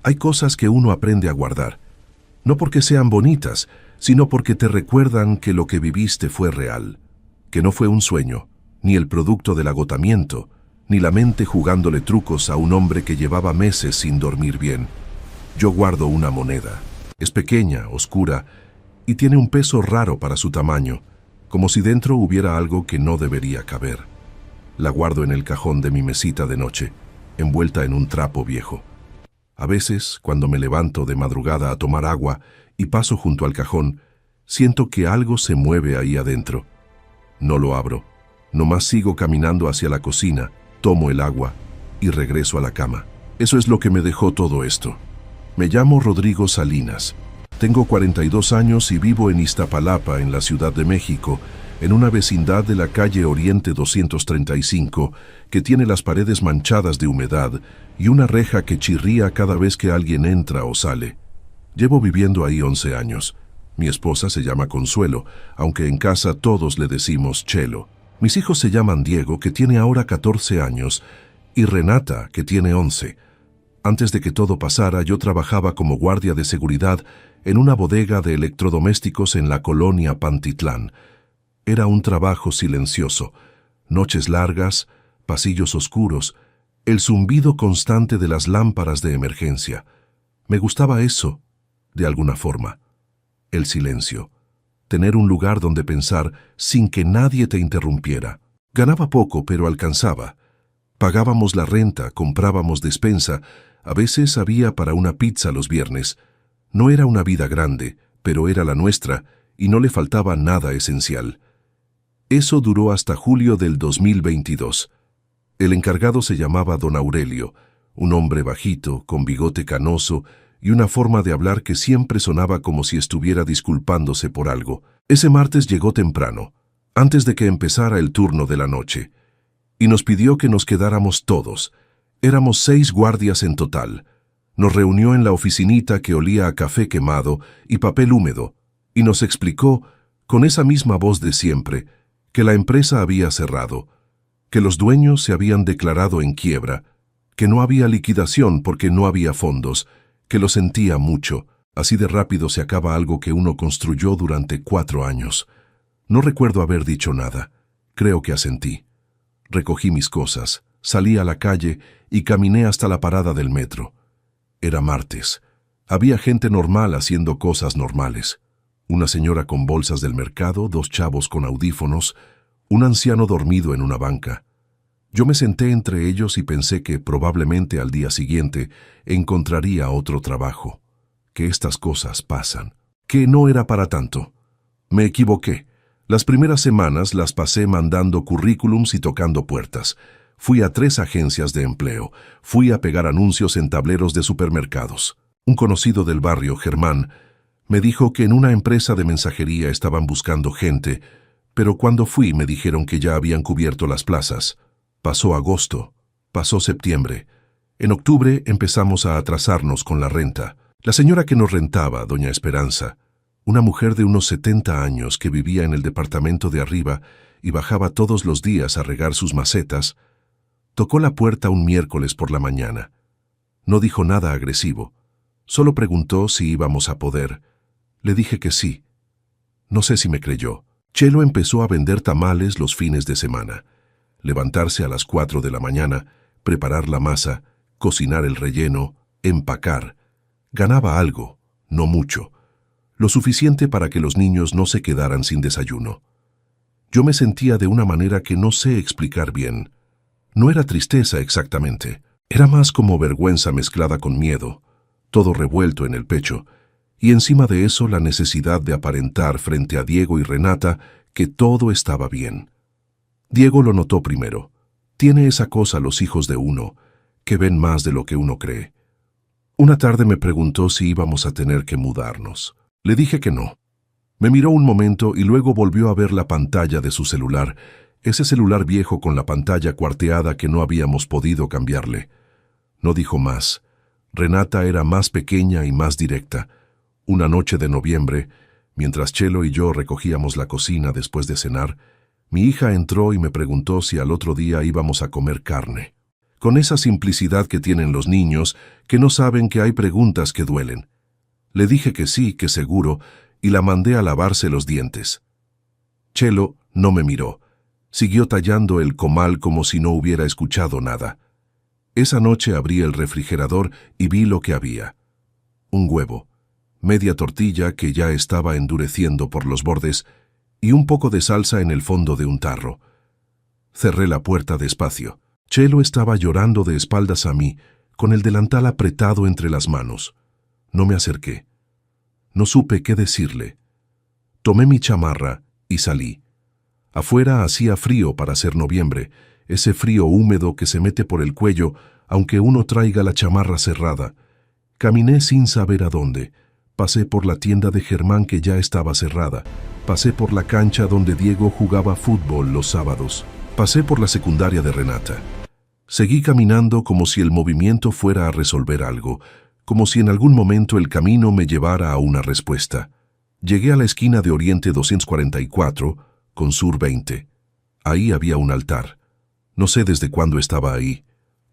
Hay cosas que uno aprende a guardar, no porque sean bonitas, sino porque te recuerdan que lo que viviste fue real, que no fue un sueño, ni el producto del agotamiento, ni la mente jugándole trucos a un hombre que llevaba meses sin dormir bien. Yo guardo una moneda. Es pequeña, oscura, y tiene un peso raro para su tamaño, como si dentro hubiera algo que no debería caber. La guardo en el cajón de mi mesita de noche, envuelta en un trapo viejo. A veces, cuando me levanto de madrugada a tomar agua y paso junto al cajón, siento que algo se mueve ahí adentro. No lo abro, nomás sigo caminando hacia la cocina, tomo el agua y regreso a la cama. Eso es lo que me dejó todo esto. Me llamo Rodrigo Salinas. Tengo 42 años y vivo en Iztapalapa, en la Ciudad de México, en una vecindad de la calle Oriente 235, que tiene las paredes manchadas de humedad y una reja que chirría cada vez que alguien entra o sale. Llevo viviendo ahí 11 años. Mi esposa se llama Consuelo, aunque en casa todos le decimos Chelo. Mis hijos se llaman Diego, que tiene ahora 14 años, y Renata, que tiene 11. Antes de que todo pasara, yo trabajaba como guardia de seguridad en una bodega de electrodomésticos en la colonia Pantitlán. Era un trabajo silencioso, noches largas, pasillos oscuros, el zumbido constante de las lámparas de emergencia. Me gustaba eso, de alguna forma. El silencio. Tener un lugar donde pensar sin que nadie te interrumpiera. Ganaba poco, pero alcanzaba. Pagábamos la renta, comprábamos despensa, a veces había para una pizza los viernes. No era una vida grande, pero era la nuestra, y no le faltaba nada esencial. Eso duró hasta julio del 2022. El encargado se llamaba Don Aurelio, un hombre bajito, con bigote canoso y una forma de hablar que siempre sonaba como si estuviera disculpándose por algo. Ese martes llegó temprano, antes de que empezara el turno de la noche, y nos pidió que nos quedáramos todos. Éramos 6 guardias en total. Nos reunió en la oficinita que olía a café quemado y papel húmedo, y nos explicó, con esa misma voz de siempre, que la empresa había cerrado, que los dueños se habían declarado en quiebra, que no había liquidación porque no había fondos, que lo sentía mucho. Así de rápido se acaba algo que uno construyó durante 4 años. No recuerdo haber dicho nada. Creo que asentí. Recogí mis cosas, salí a la calle y caminé hasta la parada del metro. Era martes. Había gente normal haciendo cosas normales. Una señora con bolsas del mercado, 2 chavos con audífonos, un anciano dormido en una banca. Yo me senté entre ellos y pensé que probablemente al día siguiente encontraría otro trabajo. Que estas cosas pasan. Que no era para tanto. Me equivoqué. Las primeras semanas las pasé mandando currículums y tocando puertas. Fui a 3 agencias de empleo. Fui a pegar anuncios en tableros de supermercados. Un conocido del barrio, Germán, me dijo que en una empresa de mensajería estaban buscando gente, pero cuando fui me dijeron que ya habían cubierto las plazas. Pasó agosto, pasó septiembre. En octubre empezamos a atrasarnos con la renta. La señora que nos rentaba, doña Esperanza, una mujer de unos 70 años que vivía en el departamento de arriba y bajaba todos los días a regar sus macetas, tocó la puerta un miércoles por la mañana. No dijo nada agresivo, solo preguntó si íbamos a poder. Le dije que sí. No sé si me creyó. Chelo empezó a vender tamales los fines de semana. Levantarse a las 4 de la mañana, preparar la masa, cocinar el relleno, empacar. Ganaba algo, no mucho, lo suficiente para que los niños no se quedaran sin desayuno. Yo me sentía de una manera que no sé explicar bien. No era tristeza exactamente, era más como vergüenza mezclada con miedo, todo revuelto en el pecho, y encima de eso la necesidad de aparentar frente a Diego y Renata que todo estaba bien. Diego lo notó primero. Tiene esa cosa los hijos de uno, que ven más de lo que uno cree. Una tarde me preguntó si íbamos a tener que mudarnos. Le dije que no. Me miró un momento y luego volvió a ver la pantalla de su celular, ese celular viejo con la pantalla cuarteada que no habíamos podido cambiarle. No dijo más. Renata era más pequeña y más directa. Una noche de noviembre, mientras Chelo y yo recogíamos la cocina después de cenar, mi hija entró y me preguntó si al otro día íbamos a comer carne. con esa simplicidad que tienen los niños que no saben que hay preguntas que duelen. Le dije que sí, que seguro, y la mandé a lavarse los dientes. Chelo no me miró. Siguió tallando el comal como si no hubiera escuchado nada. Esa noche abrí el refrigerador y vi lo que había. Un huevo, media tortilla que ya estaba endureciendo por los bordes y un poco de salsa en el fondo de un tarro. Cerré la puerta despacio. Chelo estaba llorando de espaldas a mí, con el delantal apretado entre las manos. No me acerqué. No supe qué decirle. Tomé mi chamarra y salí. Afuera hacía frío para ser noviembre, ese frío húmedo que se mete por el cuello, aunque uno traiga la chamarra cerrada. Caminé sin saber a dónde. Pasé por la tienda de Germán que ya estaba cerrada. Pasé por la cancha donde Diego jugaba fútbol los sábados. Pasé por la secundaria de Renata. Seguí caminando como si el movimiento fuera a resolver algo, como si en algún momento el camino me llevara a una respuesta. Llegué a la esquina de Oriente 244 con Sur 20. Ahí había un altar. No sé desde cuándo estaba ahí,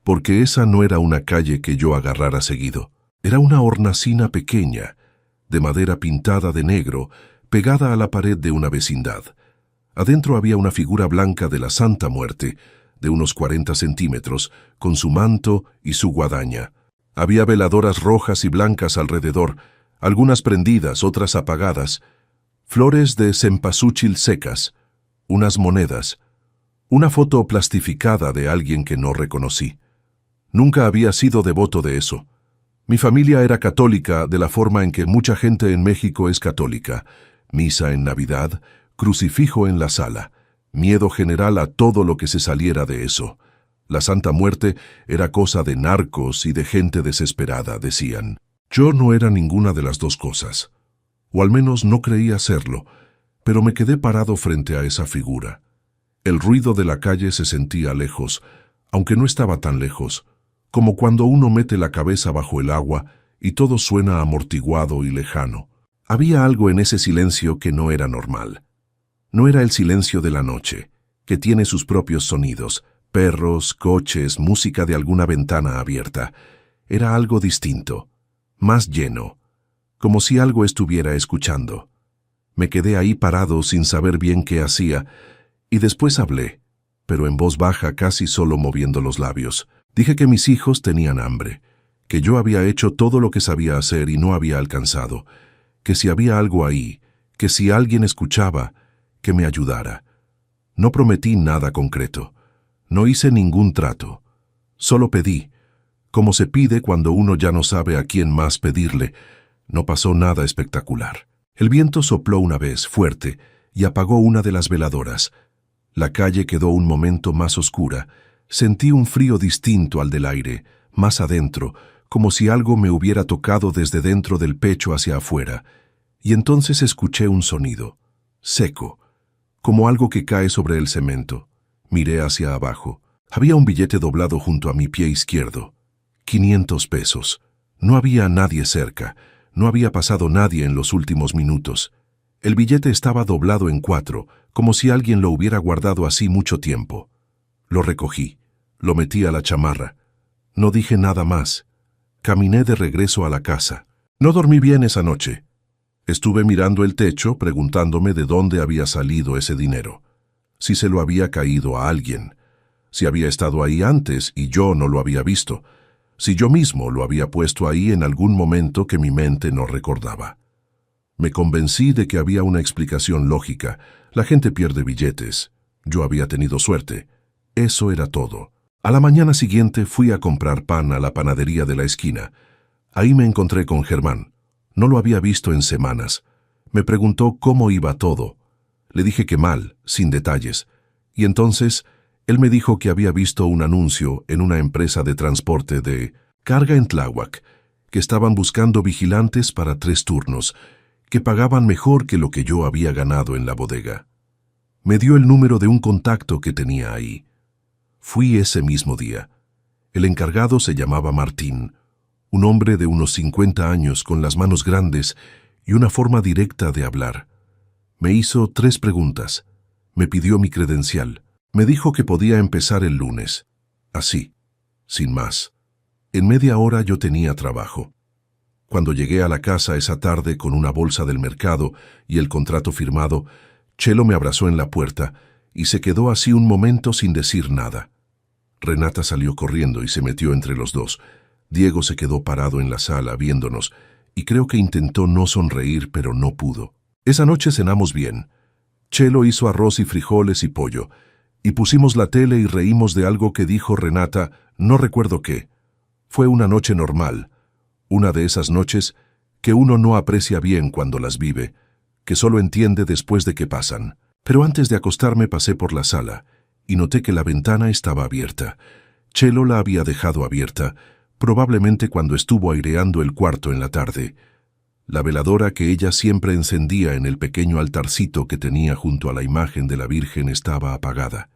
porque esa no era una calle que yo agarrara seguido. Era una hornacina pequeña, de madera pintada de negro, pegada a la pared de una vecindad. Adentro había una figura blanca de la Santa Muerte, de unos 40 centímetros, con su manto y su guadaña. Había veladoras rojas y blancas alrededor, algunas prendidas, otras apagadas, flores de cempasúchil secas, unas monedas, una foto plastificada de alguien que no reconocí. Nunca había sido devoto de eso. Mi familia era católica de la forma en que mucha gente en México es católica. Misa en Navidad, crucifijo en la sala, miedo general a todo lo que se saliera de eso. La Santa Muerte era cosa de narcos y de gente desesperada, decían. Yo no era ninguna de las dos cosas, o al menos no creía serlo, pero me quedé parado frente a esa figura. El ruido de la calle se sentía lejos, aunque no estaba tan lejos, como cuando uno mete la cabeza bajo el agua y todo suena amortiguado y lejano. Había algo en ese silencio que no era normal. No era el silencio de la noche, que tiene sus propios sonidos, perros, coches, música de alguna ventana abierta. Era algo distinto, más lleno, como si algo estuviera escuchando. Me quedé ahí parado sin saber bien qué hacía, y después hablé, pero en voz baja, casi solo moviendo los labios. Dije que mis hijos tenían hambre, que yo había hecho todo lo que sabía hacer y no había alcanzado, que si había algo ahí, que si alguien escuchaba, que me ayudara. No prometí nada concreto, no hice ningún trato, solo pedí, como se pide cuando uno ya no sabe a quién más pedirle. No pasó nada espectacular. El viento sopló una vez, fuerte, y apagó una de las veladoras. La calle quedó un momento más oscura. Sentí un frío distinto al del aire, más adentro, como si algo me hubiera tocado desde dentro del pecho hacia afuera. Y entonces escuché un sonido, seco, como algo que cae sobre el cemento. Miré hacia abajo. Había un billete doblado junto a mi pie izquierdo. 500 pesos. No había nadie cerca. No había pasado nadie en los últimos minutos. El billete estaba doblado en 4, como si alguien lo hubiera guardado así mucho tiempo. Lo recogí. Lo metí a la chamarra. No dije nada más. Caminé de regreso a la casa. No dormí bien esa noche. Estuve mirando el techo, preguntándome de dónde había salido ese dinero. Si se lo había caído a alguien. Si había estado ahí antes y yo no lo había visto. Si yo mismo lo había puesto ahí en algún momento que mi mente no recordaba. Me convencí de que había una explicación lógica. La gente pierde billetes. Yo había tenido suerte. Eso era todo. A la mañana siguiente fui a comprar pan a la panadería de la esquina. Ahí me encontré con Germán. No lo había visto en semanas. Me preguntó cómo iba todo. Le dije que mal, sin detalles. Y entonces, él me dijo que había visto un anuncio en una empresa de transporte de carga en Tláhuac, que estaban buscando vigilantes para 3 turnos, que pagaban mejor que lo que yo había ganado en la bodega. Me dio el número de un contacto que tenía ahí. Fui ese mismo día. El encargado se llamaba Martín, un hombre de unos 50 años con las manos grandes y una forma directa de hablar. Me hizo 3 preguntas. Me pidió mi credencial. Me dijo que podía empezar el lunes. Así. sin más. En media hora yo tenía trabajo. Cuando llegué a la casa esa tarde con una bolsa del mercado y el contrato firmado, Chelo me abrazó en la puerta y se quedó así un momento sin decir nada. Renata salió corriendo y se metió entre los dos. Diego se quedó parado en la sala viéndonos y creo que intentó no sonreír, pero no pudo. Esa noche cenamos bien. Chelo hizo arroz y frijoles y pollo, y pusimos la tele y reímos de algo que dijo Renata, no recuerdo qué. Fue una noche normal, una de esas noches que uno no aprecia bien cuando las vive, que solo entiende después de que pasan. Pero antes de acostarme pasé por la sala y noté que la ventana estaba abierta. Chelo la había dejado abierta, probablemente cuando estuvo aireando el cuarto en la tarde. La veladora que ella siempre encendía en el pequeño altarcito que tenía junto a la imagen de la Virgen estaba apagada.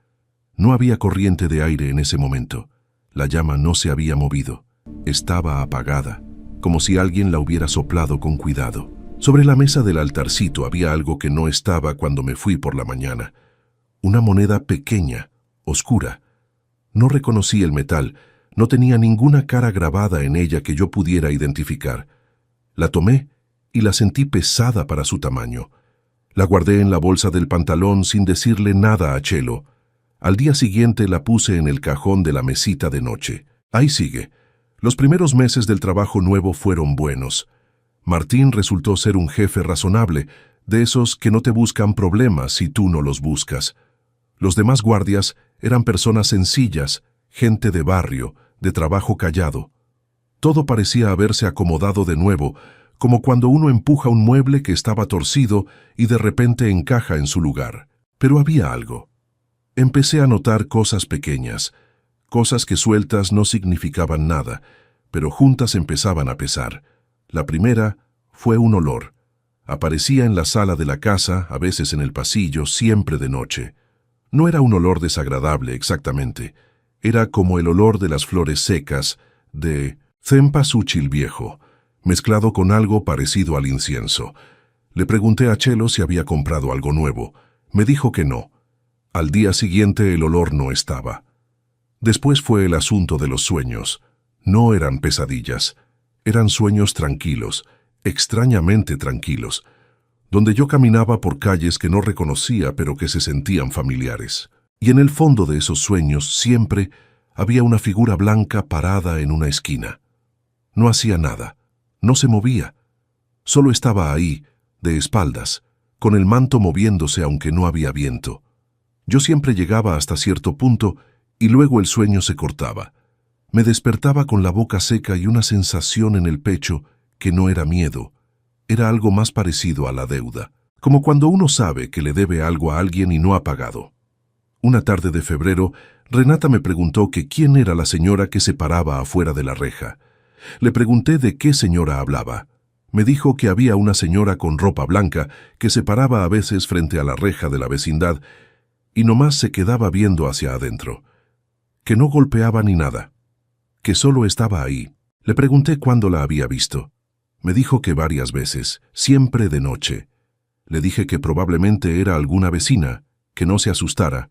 No había corriente de aire en ese momento. La llama no se había movido. Estaba apagada, como si alguien la hubiera soplado con cuidado. Sobre la mesa del altarcito había algo que no estaba cuando me fui por la mañana. Una moneda pequeña, oscura. No reconocí el metal, no tenía ninguna cara grabada en ella que yo pudiera identificar. La tomé y la sentí pesada para su tamaño. La guardé en la bolsa del pantalón sin decirle nada a Chelo. Al día siguiente la puse en el cajón de la mesita de noche. Ahí sigue. Los primeros meses del trabajo nuevo fueron buenos. Martín resultó ser un jefe razonable, de esos que no te buscan problemas si tú no los buscas. Los demás guardias eran personas sencillas, gente de barrio, de trabajo callado. Todo parecía haberse acomodado de nuevo, como cuando uno empuja un mueble que estaba torcido y de repente encaja en su lugar. Pero había algo. Empecé a notar cosas pequeñas, cosas que sueltas no significaban nada, pero juntas empezaban a pesar. La primera fue un olor. Aparecía en la sala de la casa, a veces en el pasillo, siempre de noche. No era un olor desagradable exactamente. Era como el olor de las flores secas, de cempasúchil viejo, mezclado con algo parecido al incienso. Le pregunté a Chelo si había comprado algo nuevo. Me dijo que no. Al día siguiente el olor no estaba. Después fue el asunto de los sueños. No eran pesadillas. Eran sueños tranquilos, extrañamente tranquilos, donde yo caminaba por calles que no reconocía pero que se sentían familiares. Y en el fondo de esos sueños siempre había una figura blanca parada en una esquina. No hacía nada, no se movía, solo estaba ahí, de espaldas, con el manto moviéndose aunque no había viento. Yo siempre llegaba hasta cierto punto y luego el sueño se cortaba. Me despertaba con la boca seca y una sensación en el pecho que no era miedo, era algo más parecido a la deuda, como cuando uno sabe que le debe algo a alguien y no ha pagado. Una tarde de febrero, Renata me preguntó que quién era la señora que se paraba afuera de la reja. Le pregunté de qué señora hablaba. Me dijo que había una señora con ropa blanca que se paraba a veces frente a la reja de la vecindad y nomás se quedaba viendo hacia adentro, que no golpeaba ni nada, que solo estaba ahí. Le pregunté cuándo la había visto. Me dijo que varias veces, siempre de noche. Le dije que probablemente era alguna vecina, que no se asustara.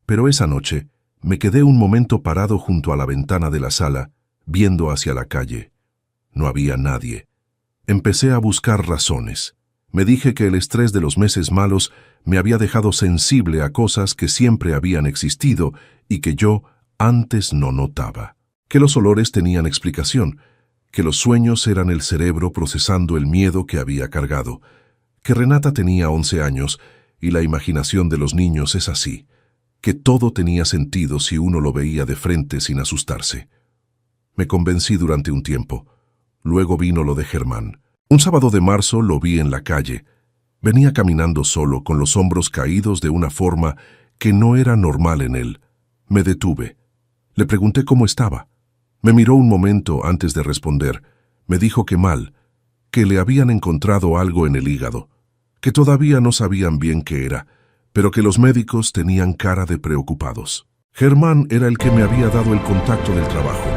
Pero esa noche me quedé un momento parado junto a la ventana de la sala, viendo hacia la calle. No había nadie. Empecé a buscar razones. Me dije que el estrés de los meses malos me había dejado sensible a cosas que siempre habían existido y que yo antes no notaba. Que los olores tenían explicación, que los sueños eran el cerebro procesando el miedo que había cargado, que Renata tenía 11 años y la imaginación de los niños es así, que todo tenía sentido si uno lo veía de frente sin asustarse. Me convencí durante un tiempo. Luego vino lo de Germán. Un sábado de marzo lo vi en la calle. Venía caminando solo, con los hombros caídos de una forma que no era normal en él. Me detuve. Le pregunté cómo estaba. Me miró un momento antes de responder. Me dijo que mal, que le habían encontrado algo en el hígado, que todavía no sabían bien qué era, pero que los médicos tenían cara de preocupados. Germán era el que me había dado el contacto del trabajo,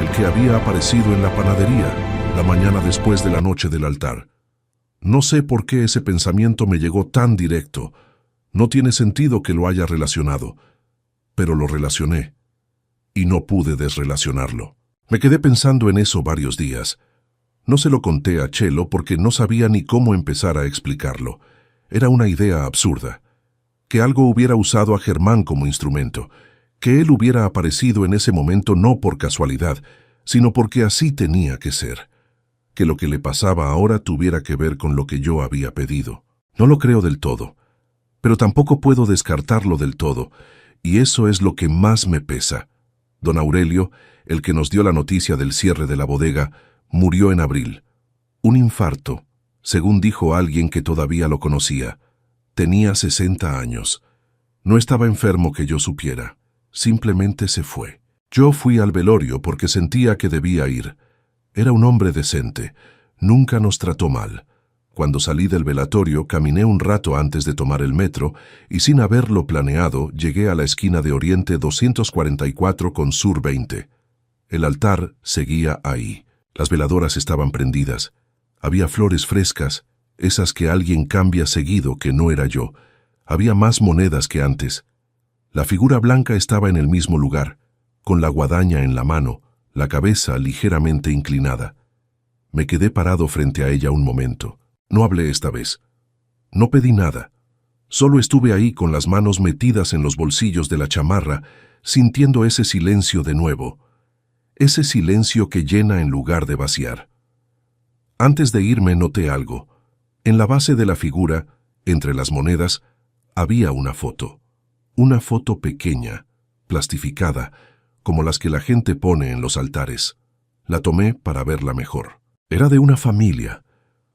el que había aparecido en la panadería la mañana después de la noche del altar. No sé por qué ese pensamiento me llegó tan directo. No tiene sentido que lo haya relacionado, pero lo relacioné. y no pude desrelacionarlo. Me quedé pensando en eso varios días. No se lo conté a Chelo porque no sabía ni cómo empezar a explicarlo. Era una idea absurda. Que algo hubiera usado a Germán como instrumento, que él hubiera aparecido en ese momento no por casualidad, sino porque así tenía que ser. Que lo que le pasaba ahora tuviera que ver con lo que yo había pedido. No lo creo del todo, pero tampoco puedo descartarlo del todo, y eso es lo que más me pesa. Don Aurelio, el que nos dio la noticia del cierre de la bodega, murió en abril. Un infarto, según dijo alguien que todavía lo conocía. Tenía 60 años. No estaba enfermo que yo supiera. Simplemente se fue. Yo fui al velorio porque sentía que debía ir. Era un hombre decente. Nunca nos trató mal. Cuando salí del velatorio, caminé un rato antes de tomar el metro y sin haberlo planeado, llegué a la esquina de Oriente 244 con Sur 20. El altar seguía ahí. Las veladoras estaban prendidas. Había flores frescas, esas que alguien cambia seguido, que no era yo. Había más monedas que antes. La figura blanca estaba en el mismo lugar, con la guadaña en la mano, la cabeza ligeramente inclinada. Me quedé parado frente a ella un momento. No hablé esta vez. No pedí nada. Solo estuve ahí con las manos metidas en los bolsillos de la chamarra, sintiendo ese silencio de nuevo. Ese silencio que llena en lugar de vaciar. Antes de irme noté algo. En la base de la figura, entre las monedas, había una foto. Una foto pequeña, plastificada, como las que la gente pone en los altares. La tomé para verla mejor. Era de una familia.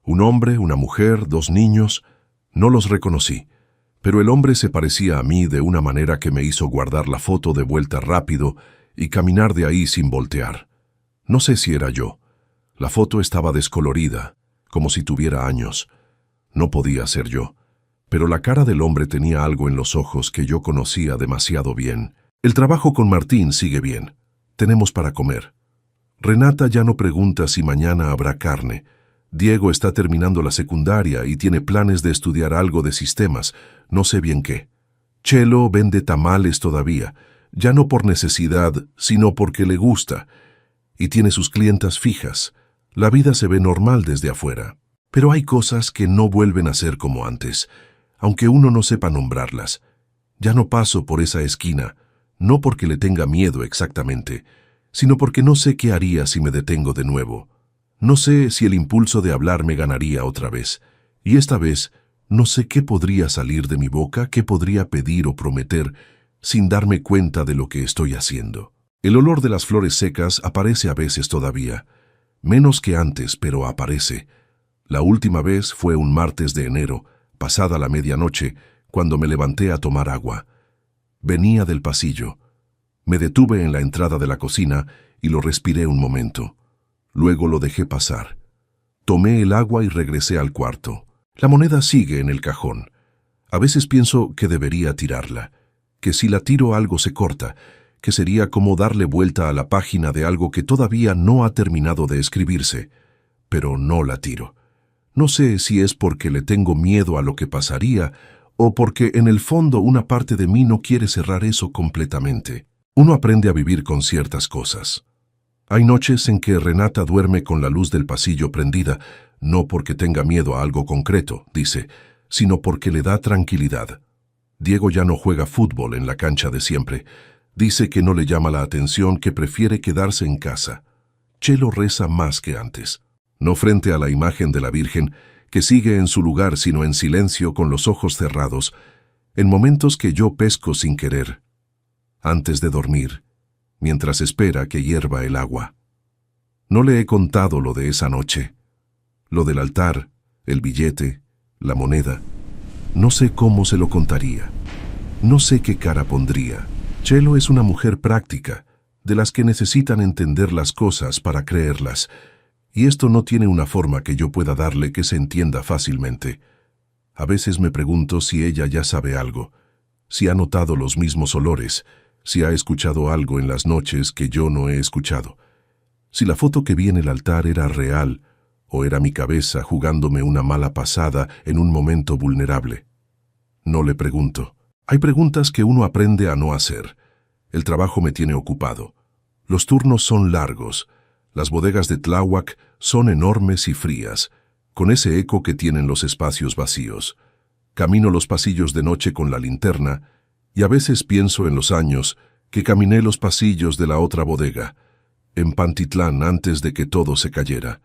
Un hombre, una mujer, 2 niños. No los reconocí, pero el hombre se parecía a mí de una manera que me hizo guardar la foto de vuelta rápido y caminar de ahí sin voltear. No sé si era yo. La foto estaba descolorida, como si tuviera años. No podía ser yo, pero la cara del hombre tenía algo en los ojos que yo conocía demasiado bien. El trabajo con Martín sigue bien. Tenemos para comer. Renata ya no pregunta si mañana habrá carne. Diego está terminando la secundaria y tiene planes de estudiar algo de sistemas, no sé bien qué. Chelo vende tamales todavía, ya no por necesidad, sino porque le gusta, y tiene sus clientas fijas. La vida se ve normal desde afuera, pero hay cosas que no vuelven a ser como antes, aunque uno no sepa nombrarlas. Ya no paso por esa esquina, no porque le tenga miedo exactamente, sino porque no sé qué haría si me detengo de nuevo. No sé si el impulso de hablar me ganaría otra vez, y esta vez no sé qué podría salir de mi boca, qué podría pedir o prometer, sin darme cuenta de lo que estoy haciendo. El olor de las flores secas aparece a veces todavía, menos que antes, pero aparece. La última vez fue un martes de enero, pasada la medianoche, cuando me levanté a tomar agua. Venía del pasillo. Me detuve en la entrada de la cocina y lo respiré un momento. Luego lo dejé pasar. Tomé el agua y regresé al cuarto. La moneda sigue en el cajón. A veces pienso que debería tirarla, que si la tiro algo se corta, que sería como darle vuelta a la página de algo que todavía no ha terminado de escribirse, pero no la tiro. No sé si es porque le tengo miedo a lo que pasaría o porque en el fondo una parte de mí no quiere cerrar eso completamente. Uno aprende a vivir con ciertas cosas. Hay noches en que Renata duerme con la luz del pasillo prendida, no porque tenga miedo a algo concreto, dice, sino porque le da tranquilidad. Diego ya no juega fútbol en la cancha de siempre. Dice que no le llama la atención, que prefiere quedarse en casa. Chelo reza más que antes. No frente a la imagen de la Virgen, que sigue en su lugar sino en silencio con los ojos cerrados, en momentos que yo pesco sin querer. Antes de dormir, mientras espera que hierva el agua. No le he contado lo de esa noche. Lo del altar, el billete, la moneda. No sé cómo se lo contaría. No sé qué cara pondría. Chelo es una mujer práctica, de las que necesitan entender las cosas para creerlas, y esto no tiene una forma que yo pueda darle que se entienda fácilmente. A veces me pregunto si ella ya sabe algo, si ha notado los mismos olores, si ha escuchado algo en las noches que yo no he escuchado. Si la foto que vi en el altar era real, o era mi cabeza jugándome una mala pasada en un momento vulnerable. No le pregunto. Hay preguntas que uno aprende a no hacer. El trabajo me tiene ocupado. Los turnos son largos. Las bodegas de Tláhuac son enormes y frías, con ese eco que tienen los espacios vacíos. Camino los pasillos de noche con la linterna y a veces pienso en los años que caminé los pasillos de la otra bodega, en Pantitlán antes de que todo se cayera.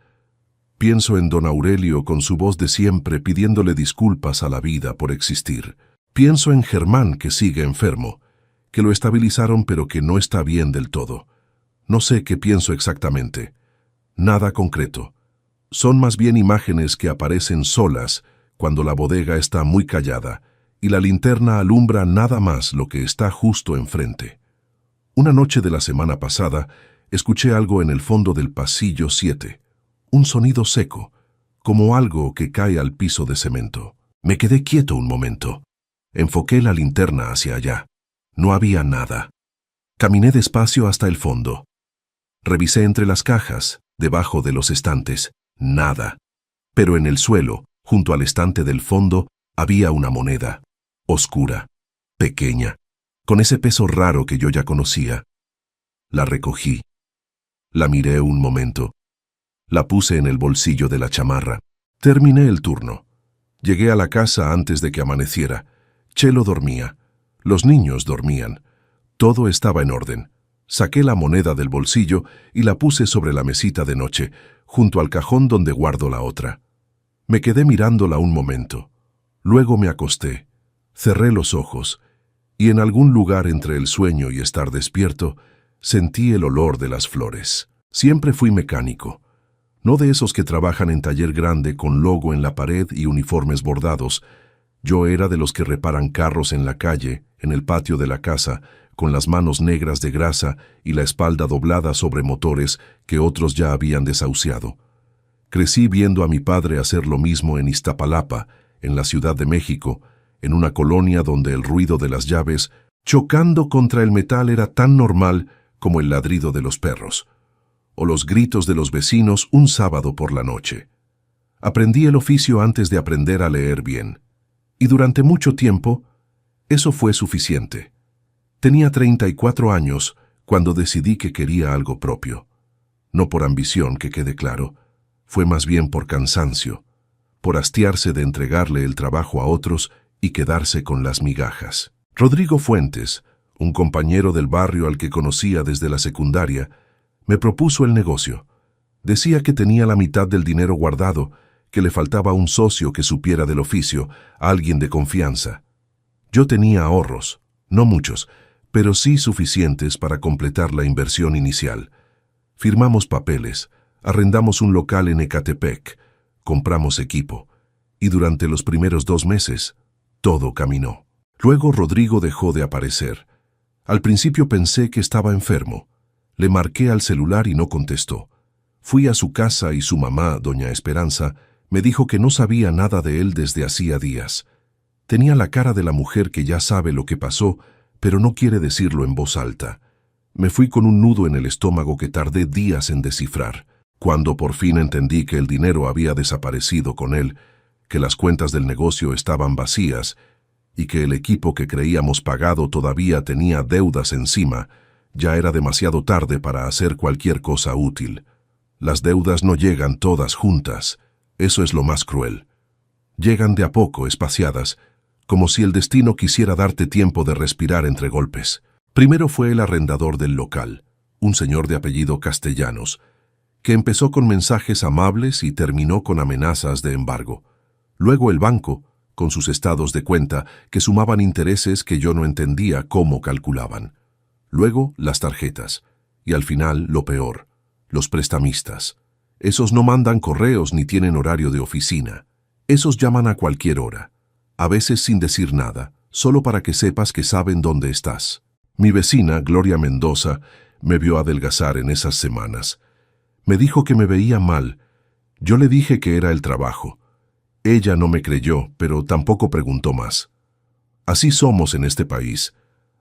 Pienso en don Aurelio con su voz de siempre pidiéndole disculpas a la vida por existir. Pienso en Germán que sigue enfermo, que lo estabilizaron pero que no está bien del todo. No sé qué pienso exactamente. Nada concreto. Son más bien imágenes que aparecen solas cuando la bodega está muy callada y la linterna alumbra nada más lo que está justo enfrente. Una noche de la semana pasada, escuché algo en el fondo del pasillo 7. Un sonido seco, como algo que cae al piso de cemento. Me quedé quieto un momento. Enfoqué la linterna hacia allá. No había nada. Caminé despacio hasta el fondo. Revisé entre las cajas, debajo de los estantes. Nada. Pero en el suelo, junto al estante del fondo, había una moneda. Oscura. Pequeña. Con ese peso raro que yo ya conocía. La recogí. La miré un momento. La puse en el bolsillo de la chamarra. Terminé el turno. Llegué a la casa antes de que amaneciera. Chelo dormía. Los niños dormían. Todo estaba en orden. Saqué la moneda del bolsillo y la puse sobre la mesita de noche, junto al cajón donde guardo la otra. Me quedé mirándola un momento. Luego me acosté. Cerré los ojos y en algún lugar entre el sueño y estar despierto, sentí el olor de las flores. Siempre fui mecánico. No de esos que trabajan en taller grande con logo en la pared y uniformes bordados. Yo era de los que reparan carros en la calle, en el patio de la casa, con las manos negras de grasa y la espalda doblada sobre motores que otros ya habían desahuciado. Crecí viendo a mi padre hacer lo mismo en Iztapalapa, en la Ciudad de México, en una colonia donde el ruido de las llaves chocando contra el metal era tan normal como el ladrido de los perros, o los gritos de los vecinos un sábado por la noche. Aprendí el oficio antes de aprender a leer bien, y durante mucho tiempo eso fue suficiente. Tenía 34 años cuando decidí que quería algo propio. No por ambición, que quede claro, fue más bien por cansancio, por hastiarse de entregarle el trabajo a otros y quedarse con las migajas. Rodrigo Fuentes, un compañero del barrio al que conocía desde la secundaria, me propuso el negocio. Decía que tenía la mitad del dinero guardado, que le faltaba un socio que supiera del oficio, alguien de confianza. Yo tenía ahorros, no muchos, pero sí suficientes para completar la inversión inicial. Firmamos papeles, arrendamos un local en Ecatepec, compramos equipo, y durante los primeros 2 meses, todo caminó. Luego Rodrigo dejó de aparecer. Al principio pensé que estaba enfermo. Le marqué al celular y no contestó. Fui a su casa y su mamá, doña Esperanza, me dijo que no sabía nada de él desde hacía días. Tenía la cara de la mujer que ya sabe lo que pasó, pero no quiere decirlo en voz alta. Me fui con un nudo en el estómago que tardé días en descifrar. Cuando por fin entendí que el dinero había desaparecido con él, que las cuentas del negocio estaban vacías y que el equipo que creíamos pagado todavía tenía deudas encima, ya era demasiado tarde para hacer cualquier cosa útil. Las deudas no llegan todas juntas, eso es lo más cruel. Llegan de a poco, espaciadas, como si el destino quisiera darte tiempo de respirar entre golpes. Primero fue el arrendador del local, un señor de apellido Castellanos, que empezó con mensajes amables y terminó con amenazas de embargo. Luego el banco, con sus estados de cuenta que sumaban intereses que yo no entendía cómo calculaban. Luego las tarjetas, y al final lo peor, los prestamistas. Esos no mandan correos ni tienen horario de oficina. Esos llaman a cualquier hora, a veces sin decir nada, solo para que sepas que saben dónde estás. Mi vecina, Gloria Mendoza, me vio adelgazar en esas semanas. Me dijo que me veía mal. Yo le dije que era el trabajo. Ella no me creyó, pero tampoco preguntó más. Así somos en este país.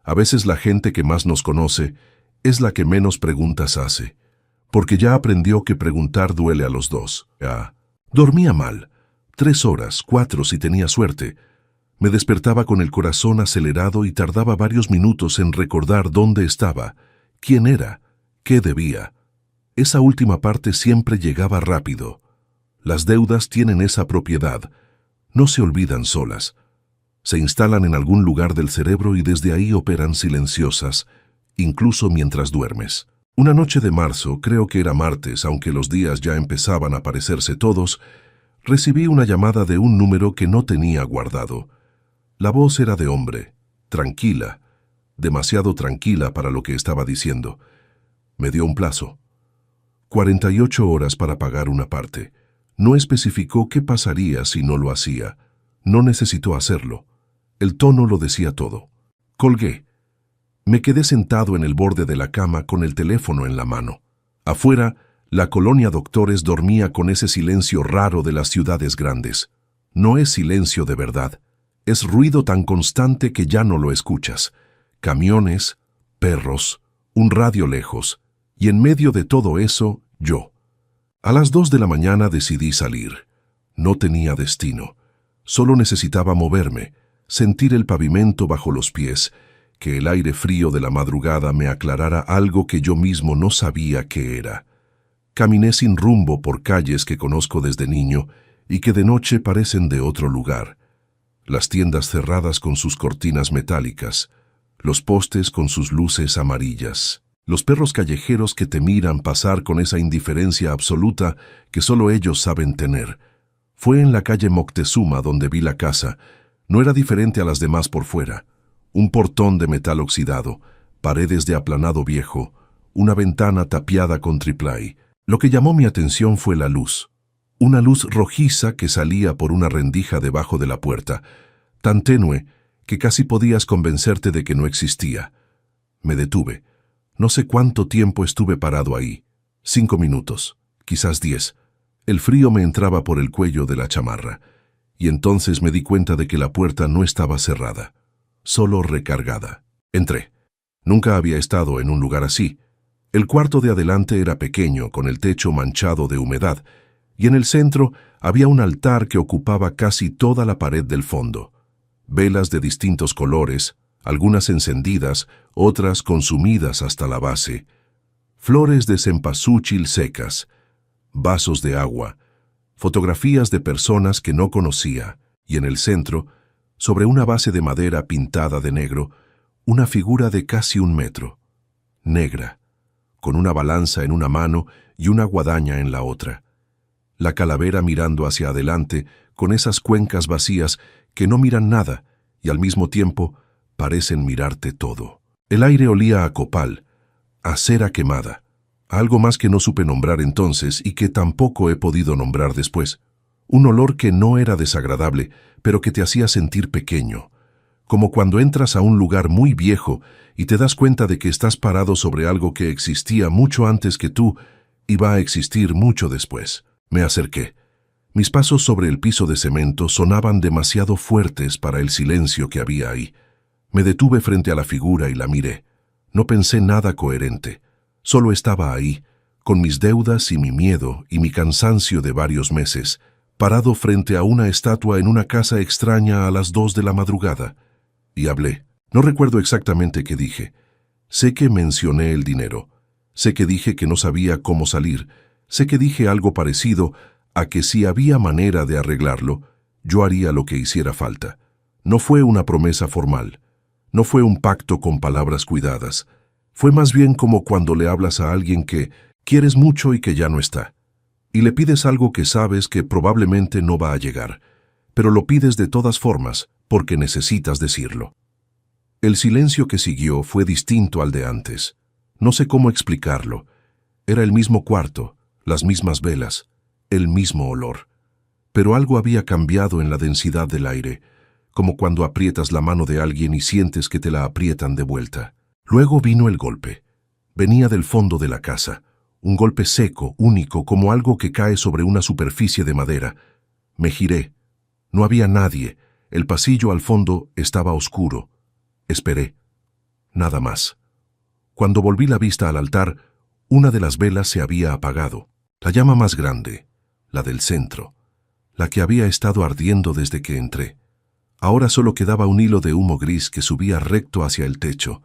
A veces la gente que más nos conoce es la que menos preguntas hace, porque ya aprendió que preguntar duele a los dos. Dormía mal, 3 horas, 4 si tenía suerte. Me despertaba con el corazón acelerado y tardaba varios minutos en recordar dónde estaba, quién era, qué debía. Esa última parte siempre llegaba rápido. Las deudas tienen esa propiedad. No se olvidan solas. Se instalan en algún lugar del cerebro y desde ahí operan silenciosas, incluso mientras duermes. Una noche de marzo, creo que era martes, aunque los días ya empezaban a parecerse todos, recibí una llamada de un número que no tenía guardado. La voz era de hombre, tranquila, demasiado tranquila para lo que estaba diciendo. Me dio un plazo. 48 horas para pagar una parte. No especificó qué pasaría si no lo hacía. No necesitó hacerlo. El tono lo decía todo. Colgué. Me quedé sentado en el borde de la cama con el teléfono en la mano. Afuera, la colonia Doctores dormía con ese silencio raro de las ciudades grandes. No es silencio de verdad. Es ruido tan constante que ya no lo escuchas. Camiones, perros, un radio lejos. Y en medio de todo eso, yo. A las 2 de la mañana decidí salir. No tenía destino. Solo necesitaba moverme, sentir el pavimento bajo los pies, que el aire frío de la madrugada me aclarara algo que yo mismo no sabía qué era. Caminé sin rumbo por calles que conozco desde niño y que de noche parecen de otro lugar. Las tiendas cerradas con sus cortinas metálicas, los postes con sus luces amarillas, los perros callejeros que te miran pasar con esa indiferencia absoluta que solo ellos saben tener. Fue en la calle Moctezuma donde vi la casa. No era diferente a las demás por fuera. Un portón de metal oxidado, paredes de aplanado viejo, una ventana tapiada con triplay. Lo que llamó mi atención fue la luz. Una luz rojiza que salía por una rendija debajo de la puerta, tan tenue que casi podías convencerte de que no existía. Me detuve. No sé cuánto tiempo estuve parado ahí. 5 minutos, quizás 10. El frío me entraba por el cuello de la chamarra, y entonces me di cuenta de que la puerta no estaba cerrada, solo recargada. Entré. Nunca había estado en un lugar así. El cuarto de adelante era pequeño, con el techo manchado de humedad, y en el centro había un altar que ocupaba casi toda la pared del fondo. Velas de distintos colores, algunas encendidas, otras consumidas hasta la base. Flores de cempasúchil secas, vasos de agua, fotografías de personas que no conocía, y en el centro, sobre una base de madera pintada de negro, una figura de casi 1 metro, negra, con una balanza en una mano y una guadaña en la otra. La calavera mirando hacia adelante, con esas cuencas vacías que no miran nada y al mismo tiempo parecen mirarte todo. El aire olía a copal, a cera quemada, a algo más que no supe nombrar entonces y que tampoco he podido nombrar después. Un olor que no era desagradable, pero que te hacía sentir pequeño, como cuando entras a un lugar muy viejo y te das cuenta de que estás parado sobre algo que existía mucho antes que tú y va a existir mucho después. Me acerqué. Mis pasos sobre el piso de cemento sonaban demasiado fuertes para el silencio que había ahí. Me detuve frente a la figura y la miré. No pensé nada coherente. Solo estaba ahí, con mis deudas y mi miedo y mi cansancio de varios meses, parado frente a una estatua en una casa extraña a las 2 de la madrugada. Y hablé. No recuerdo exactamente qué dije. Sé que mencioné el dinero. Sé que dije que no sabía cómo salir. Sé que dije algo parecido a que si había manera de arreglarlo, yo haría lo que hiciera falta. No fue una promesa formal. No fue un pacto con palabras cuidadas. Fue más bien como cuando le hablas a alguien que quieres mucho y que ya no está. Y le pides algo que sabes que probablemente no va a llegar, pero lo pides de todas formas porque necesitas decirlo. El silencio que siguió fue distinto al de antes. No sé cómo explicarlo. Era el mismo cuarto, las mismas velas, el mismo olor. Pero algo había cambiado en la densidad del aire, como cuando aprietas la mano de alguien y sientes que te la aprietan de vuelta. Luego vino el golpe. Venía del fondo de la casa, un golpe seco, único, como algo que cae sobre una superficie de madera. Me giré. No había nadie. El pasillo al fondo estaba oscuro. Esperé. Nada más. Cuando volví la vista al altar, una de las velas se había apagado. La llama más grande, la del centro, la que había estado ardiendo desde que entré. Ahora solo quedaba un hilo de humo gris que subía recto hacia el techo.